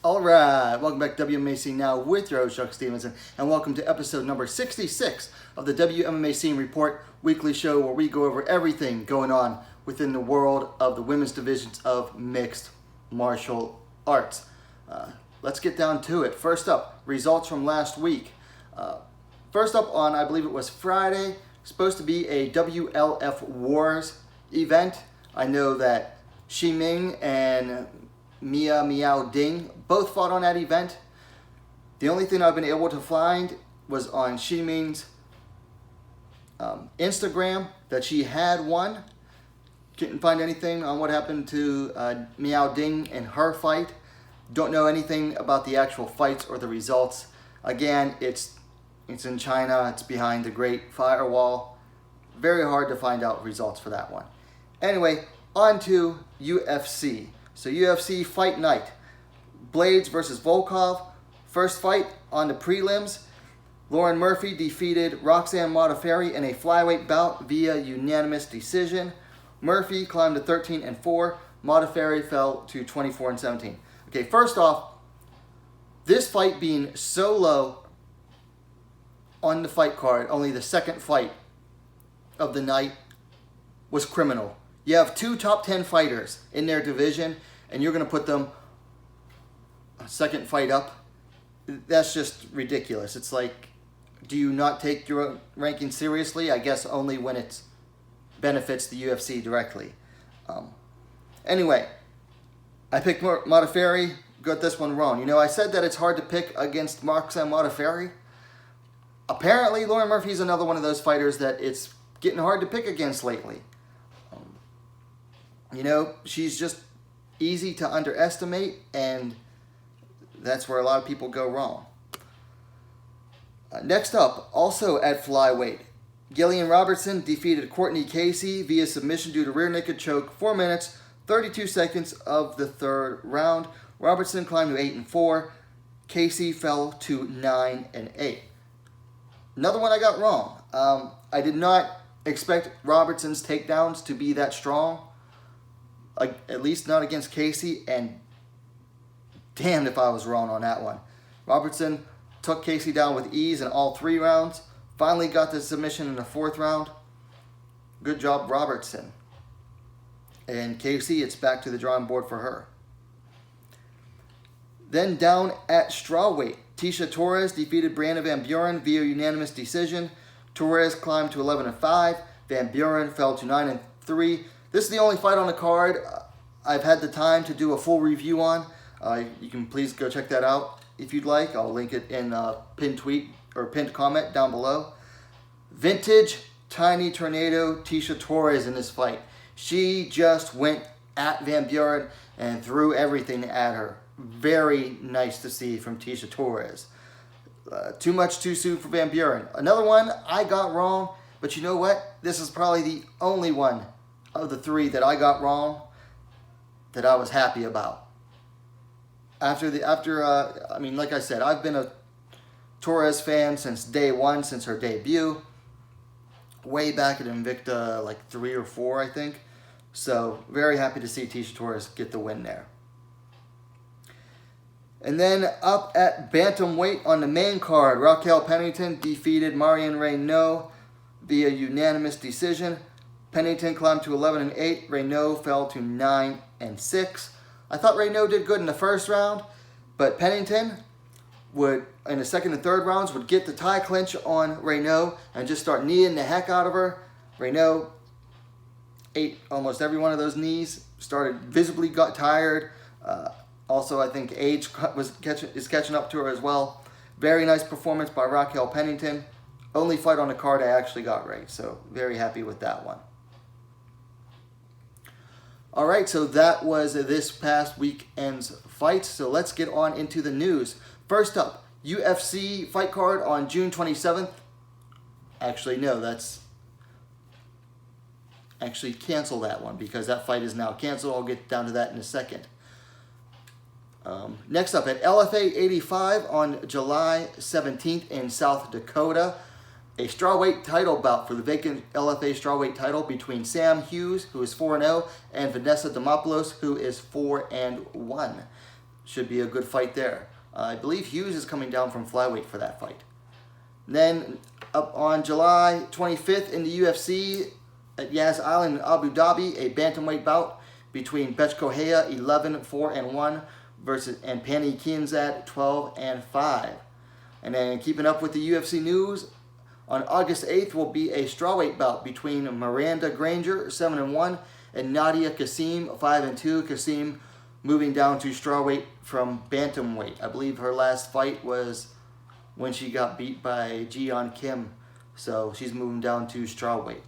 All right, welcome back to WMMA Scene Now with your host, Chuck Stevenson, and welcome to episode number 66 of the WMMA Scene Report weekly show where we go over everything going on within the world of the women's divisions of mixed martial arts. Let's get down to it. First up, results from last week. First up on, I believe it was Friday, supposed to be a WLF Wars event. I know that Shi Ming and Mia Miao Ding both fought on that event. The only thing I've been able to find was on Shi Ming's Instagram that she had won. Couldn't find anything on what happened to Miao Ding and her fight. Don't know anything about the actual fights or the results. Again, it's in China. It's behind the Great Firewall. Very hard to find out results for that one. Anyway, on to UFC. So UFC Fight Night. Blades versus Volkov. First fight on the prelims. Lauren Murphy defeated Roxanne Modafferi in a flyweight bout via unanimous decision. Murphy climbed to 13-4. Modafferi fell to 24-17. Okay, first off, this fight being so low on the fight card, only the second fight of the night, was criminal. You have two top 10 fighters in their division, and you're going to put them a second fight up. That's just ridiculous. It's like, do you not take your ranking seriously? I guess only when it benefits the UFC directly. Anyway, I picked Modafferi. Got this one wrong. You know, I said that it's hard to pick against Roxanne Modafferi. Apparently, Lauren Murphy's another one of those fighters that it's getting hard to pick against lately. You know, she's just easy to underestimate, and that's where a lot of people go wrong. Next up, also at flyweight, Gillian Robertson defeated Courtney Casey via submission due to rear naked choke, 4 minutes, 32 seconds of the third round. Robertson climbed to 8-4. Casey fell to 9-8. Another one I got wrong. I did not expect Robertson's takedowns to be that strong. At least not against Casey, and damned if I was wrong on that one. Robertson took Casey down with ease in all 3 rounds. Finally got the submission in the 4th round. Good job, Robertson. And Casey, it's back to the drawing board for her. Then down at strawweight, Tisha Torres defeated Brianna Van Buren via unanimous decision. Torres climbed to 11-5. Van Buren fell to 9-3. This is the only fight on the card I've had the time to do a full review on. You can please go check that out if you'd like. I'll link it in a pinned tweet or pinned comment down below. Vintage Tiny Tornado Tisha Torres in this fight. She just went at Van Buren and threw everything at her. Very nice to see from Tisha Torres. Too much too soon for Van Buren. Another one I got wrong, but you know what? This is probably the only one of the 3 that I got wrong that I was happy about. Like I said, I've been a Torres fan since day one, since her debut. Way back at Invicta, like 3 or 4, I think. So, very happy to see Tisha Torres get the win there. And then up at bantamweight on the main card, Raquel Pennington defeated Marion Renaud via unanimous decision. Pennington climbed to 11-8. Renaud fell to 9-6. I thought Renaud did good in the first round, but Pennington would, in the second and third rounds, would get the tie clinch on Renaud and just start kneeing the heck out of her. Renaud ate almost every one of those knees. Visibly got tired. Also, I think age is catching up to her as well. Very nice performance by Raquel Pennington. Only fight on the card I actually got right, so very happy with that one. All right, so that was this past weekend's fights. So let's get on into the news. First up, UFC fight card on June 27th. Actually, no, cancel that one because that fight is now canceled. I'll get down to that in a second. Next up, at LFA 85 on July 17th in South Dakota, a strawweight title bout for the vacant LFA strawweight title between Sam Hughes, who is 4-0, and Vanessa Demopoulos, who is 4-1. Should be a good fight there. I believe Hughes is coming down from flyweight for that fight. Then up on July 25th in the UFC at Yas Island in Abu Dhabi, a bantamweight bout between Bethe Correia 11-4-1 and Pannie Kianzad 12-5. And then keeping up with the UFC news, on August 8th will be a strawweight bout between Miranda Granger 7-1 and Nadia Kassim 5-2. Kassim moving down to strawweight from bantamweight. I believe her last fight was when she got beat by Jeon Kim. So she's moving down to strawweight.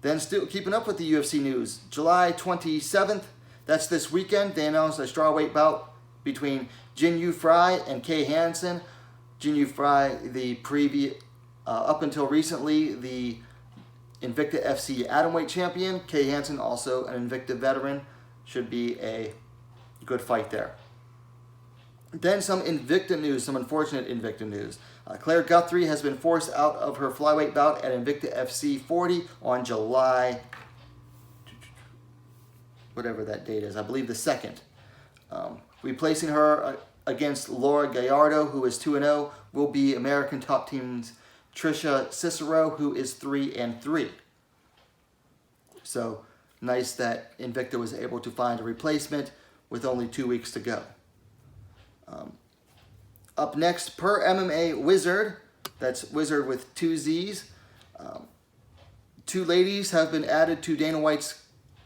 Then still keeping up with the UFC news, July 27th, that's this weekend, they announced a strawweight bout between Jin Yu Fry and Kay Hansen. Jin Yu Fry, the up until recently, the Invicta FC Atomweight champion. Kay Hansen, also an Invicta veteran. Should be a good fight there. Then some Invicta news, some unfortunate Invicta news. Claire Guthrie has been forced out of her flyweight bout at Invicta FC 40 on July, whatever that date is, I believe the 2nd. Replacing her against Laura Gallardo, who is 2-0, will be American Top Team's Tricia Cicero, who is 3-3. So nice that Invicta was able to find a replacement with only 2 weeks to go. Up next, Per MMA Wizard, that's Wizard with 2 Z's. 2 ladies have been added to Dana White's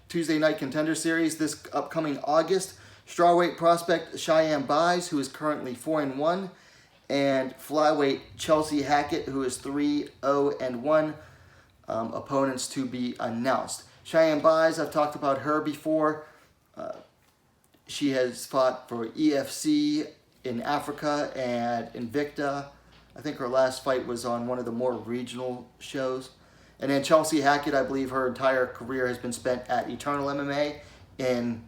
Tuesday Night Contender Series this upcoming August. Strawweight prospect Cheyenne Buys, who is currently 4-1, and flyweight Chelsea Hackett, who is 3-0-1. Opponents to be announced. Cheyenne Buys, I've talked about her before. She has fought for EFC in Africa and Invicta. I think her last fight was on one of the more regional shows. And then Chelsea Hackett, I believe her entire career has been spent at Eternal MMA in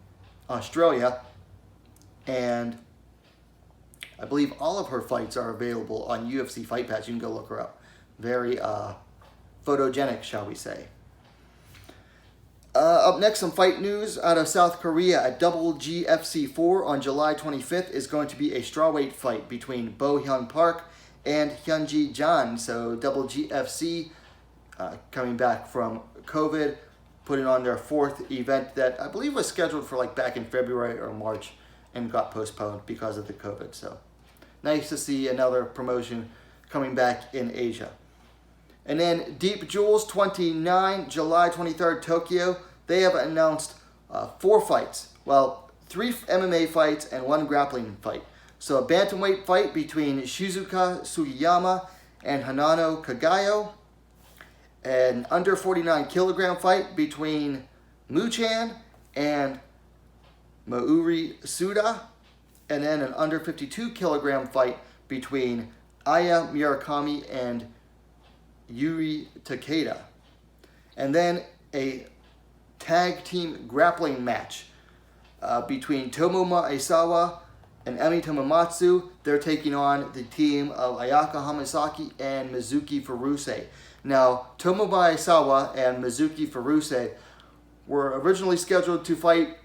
Australia. And I believe all of her fights are available on UFC Fight Pass. You can go look her up. Very photogenic, shall we say. Up next, some fight news out of South Korea at GFC 4 on July 25th is going to be a strawweight fight between Bo Hyun Park and Hyunji Jan. So GFC coming back from COVID, putting on their 4th event that I believe was scheduled for like back in February or March and got postponed because of the COVID. So nice to see another promotion coming back in Asia. And then Deep Jewels 29, July 23rd, Tokyo. They have announced 4 fights. Well, 3 MMA fights and 1 grappling fight. So a bantamweight fight between Shizuka Sugiyama and Hanano Kagayo. An under 49 kilogram fight between Muchan and Mauri Suda. And then an under 52 kilogram fight between Aya Murakami and Yuri Takeda. And then a tag team grappling match between Tomoma Aisawa and Emi Tomomatsu. They're taking on the team of Ayaka Hamasaki and Mizuki Furuse. Now, Tomoma Aisawa and Mizuki Furuse were originally scheduled to fight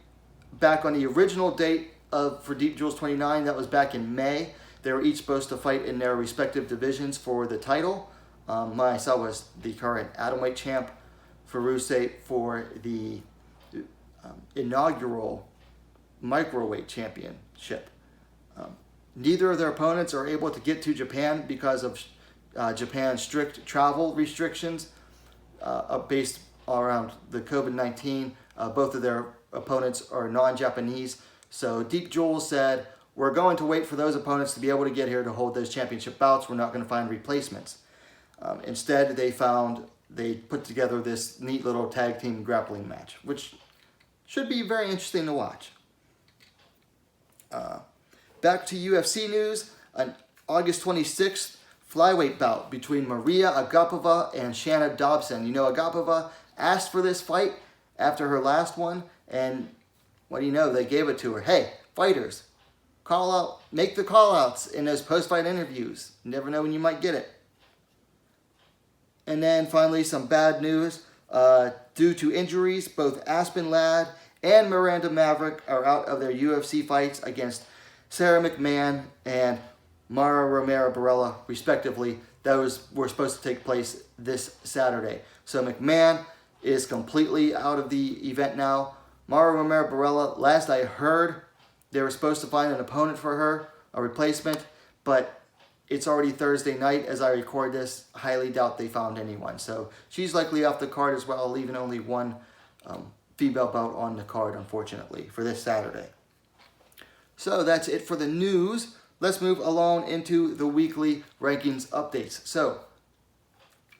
back on the original date for Deep Jewels 29. That was back in May. They were each supposed to fight in their respective divisions for the title. Aisawa is the current atomweight champ. Furuse for the inaugural microweight championship. Neither of their opponents are able to get to Japan because of Japan's strict travel restrictions based around the COVID-19. Both of their opponents are non-Japanese. So Deep Jewels said, we're going to wait for those opponents to be able to get here to hold those championship bouts. We're not going to find replacements. Instead, they put together this neat little tag team grappling match, which should be very interesting to watch. Back to UFC news, on August 26th, flyweight bout between Maria Agapova and Shanna Dobson. You know, Agapova asked for this fight after her last one, and what do you know? They gave it to her. Hey, fighters, call out, make the call outs in those post-fight interviews. You never know when you might get it. And then finally, some bad news. Due to injuries, both Aspen Ladd and Miranda Maverick are out of their UFC fights against Sarah McMahon and Mara Romero Barella, respectively. Those were supposed to take place this Saturday. So McMahon is completely out of the event now. Mara Romero Barella, last I heard, they were supposed to find an opponent for her, a replacement, but it's already Thursday night as I record this. Highly doubt they found anyone. So she's likely off the card as well, leaving only one female bout on the card, unfortunately, for this Saturday. So that's it for the news. Let's move along into the weekly rankings updates. So,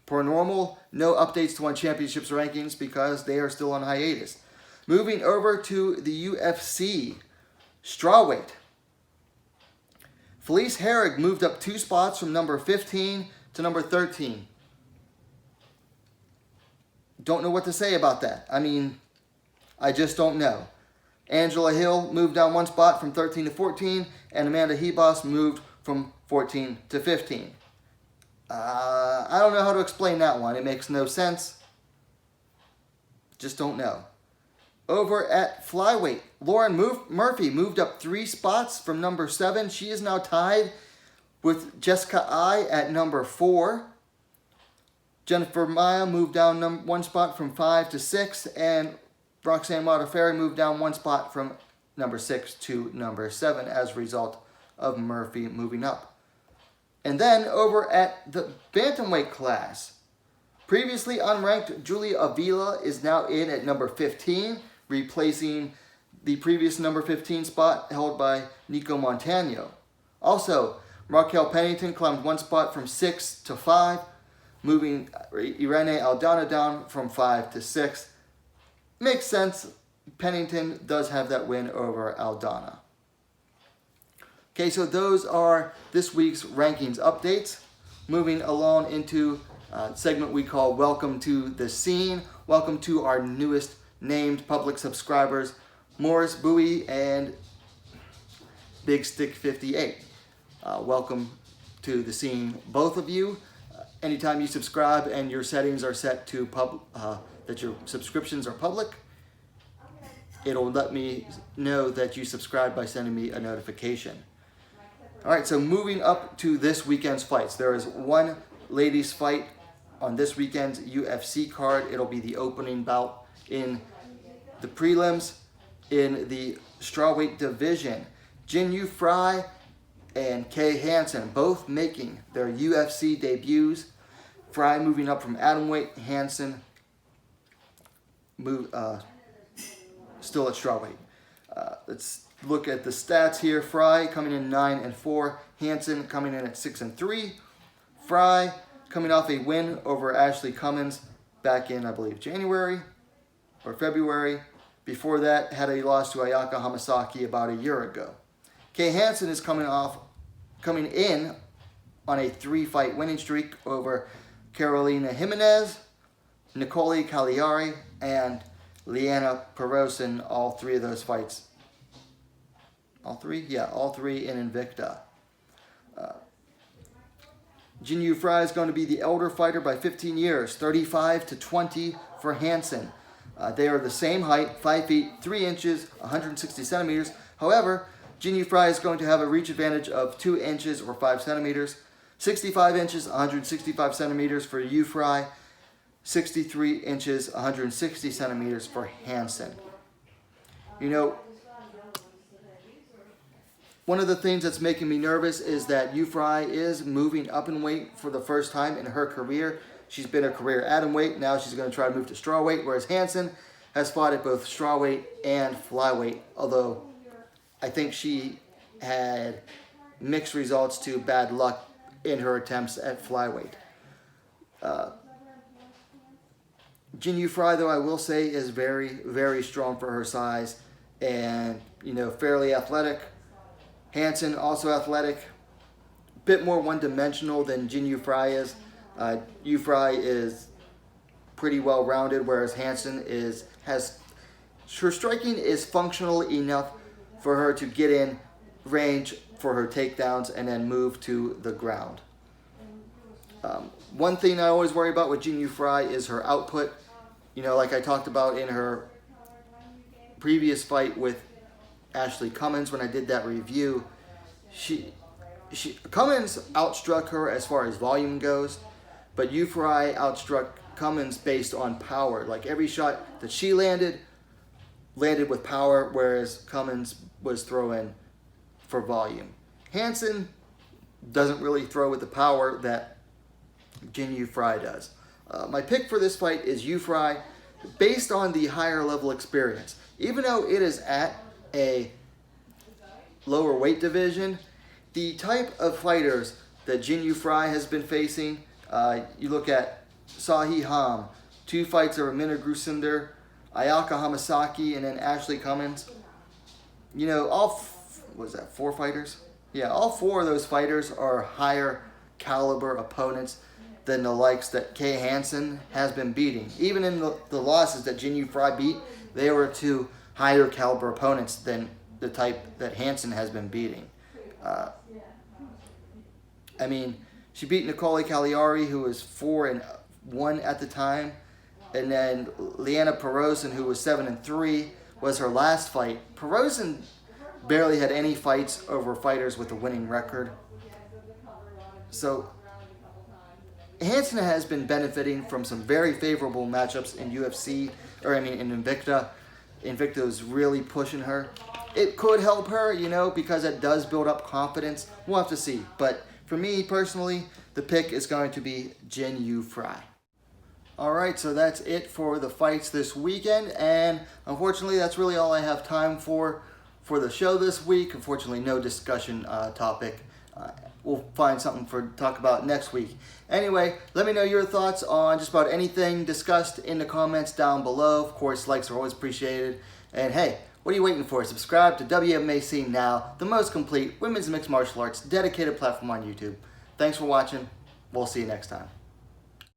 per normal, no updates to One Championships rankings because they are still on hiatus. Moving over to the UFC, strawweight. Felice Herrig moved up 2 spots from number 15 to number 13. Don't know what to say about that. I mean, I just don't know. Angela Hill moved down 1 spot from 13 to 14, and Amanda Hebos moved from 14 to 15. I don't know how to explain that one. It makes no sense. Just don't know. Over at flyweight, Lauren Murphy moved up 3 spots from number 7. She is now tied with Jessica Ai at number 4. Jennifer Maia moved down 1 spot from 5 to 6, and Roxanne Modafferi moved down 1 spot from number 6 to number 7 as a result of Murphy moving up. And then over at the bantamweight class, previously unranked Julia Avila is now in at number 15, replacing the previous number 15 spot held by Nico Montano. Also, Raquel Pennington climbed 1 spot from 6 to 5, moving Irene Aldana down from 5 to 6. Makes sense. Pennington does have that win over Aldana. Okay, so those are this week's rankings updates. Moving along into a segment we call Welcome to the Scene. Welcome to our newest named public subscribers, Morris Bowie and Big Stick 58. Welcome to the scene, both of you. Anytime you subscribe and your settings are set to that your subscriptions are public, it'll let me know that you subscribe by sending me a notification. All right, so moving up to this weekend's fights. There is one ladies fight on this weekend's UFC card. It'll be the opening bout in the prelims in the strawweight division. Jin Yu Fry and Kay Hansen both making their UFC debuts. Fry moving up from atomweight, Hansen still at strawweight. Let's look at the stats here. Fry coming in 9-4. Hansen coming in at 6-3. Fry coming off a win over Ashley Cummins back in, I believe, January or February. Before that, had a loss to Ayaka Hamasaki about a year ago. Kay Hansen is coming in on a 3-fight winning streak over Carolina Jimenez, Nicole Cagliari, and Liana Perosin, all 3 of those fights. All 3? Yeah, all 3 in Invicta. Jin Yu Fry is going to be the elder fighter by 15 years, 35-20 for Hansen. They are the same height, 5 feet, 3 inches, 160 centimeters. However, Jin Yu Fry is going to have a reach advantage of 2 inches or 5 centimeters. 65 inches, 165 centimeters for Yu Fry. 63 inches, 160 centimeters for Hansen. You know, one of the things that's making me nervous is that Yu Fry is moving up in weight for the first time in her career. She's been a career atomweight. Now she's going to try to move to strawweight, whereas Hansen has fought at both strawweight and flyweight, although I think she had mixed results to bad luck in her attempts at flyweight. Jin Yu Fry, though, I will say, is very, very strong for her size and, fairly athletic. Hansen, also athletic, bit more one-dimensional than Jin Yu Fry is. Yu Fry is pretty well-rounded, whereas Hansen has her striking is functional enough for her to get in range for her takedowns and then move to the ground. One thing I always worry about with Jin Yu Fry is her output. Like I talked about in her previous fight with Ashley Cummins when I did that review, Cummins outstruck her as far as volume goes, but Ufrai outstruck Cummins based on power. Like every shot that she landed with power, whereas Cummins was throwing for volume. Hansen doesn't really throw with the power that Jin Ufrai does. My pick for this fight is Ufrai, based on the higher level experience. Even though it is at a lower weight division, the type of fighters that Jin Ufrai has been facing, you look at Sahi Ham, 2 fights over Minna Grusinder, Ayaka Hamasaki, and then Ashley Cummins. You know, what was that, 4 fighters? Yeah, all 4 of those fighters are higher caliber opponents than the likes that Kay Hansen has been beating. Even in the losses that Jin Ufrai beat, they were to higher caliber opponents than the type that Hansen has been beating. I mean, she beat Nicole Cagliari, who was 4-1 at the time, and then Liana Perozin, who was 7-3, was her last fight. Perozin barely had any fights over fighters with a winning record. So Hansen has been benefiting from some very favorable matchups in UFC, in Invicta. Invicta is really pushing her. It could help her, you know, because it does build up confidence. We'll have to see. But for me personally, the pick is going to be Jin Ufrai. Alright, so that's it for the fights this weekend, and unfortunately that's really all I have time for the show this week. Unfortunately, no discussion topic. We'll find something to talk about next week. Anyway, let me know your thoughts on just about anything discussed in the comments down below. Of course, likes are always appreciated. And hey, what are you waiting for? Subscribe to WMMA Scene Now, the most complete women's mixed martial arts dedicated platform on YouTube. Thanks for watching. We'll see you next time.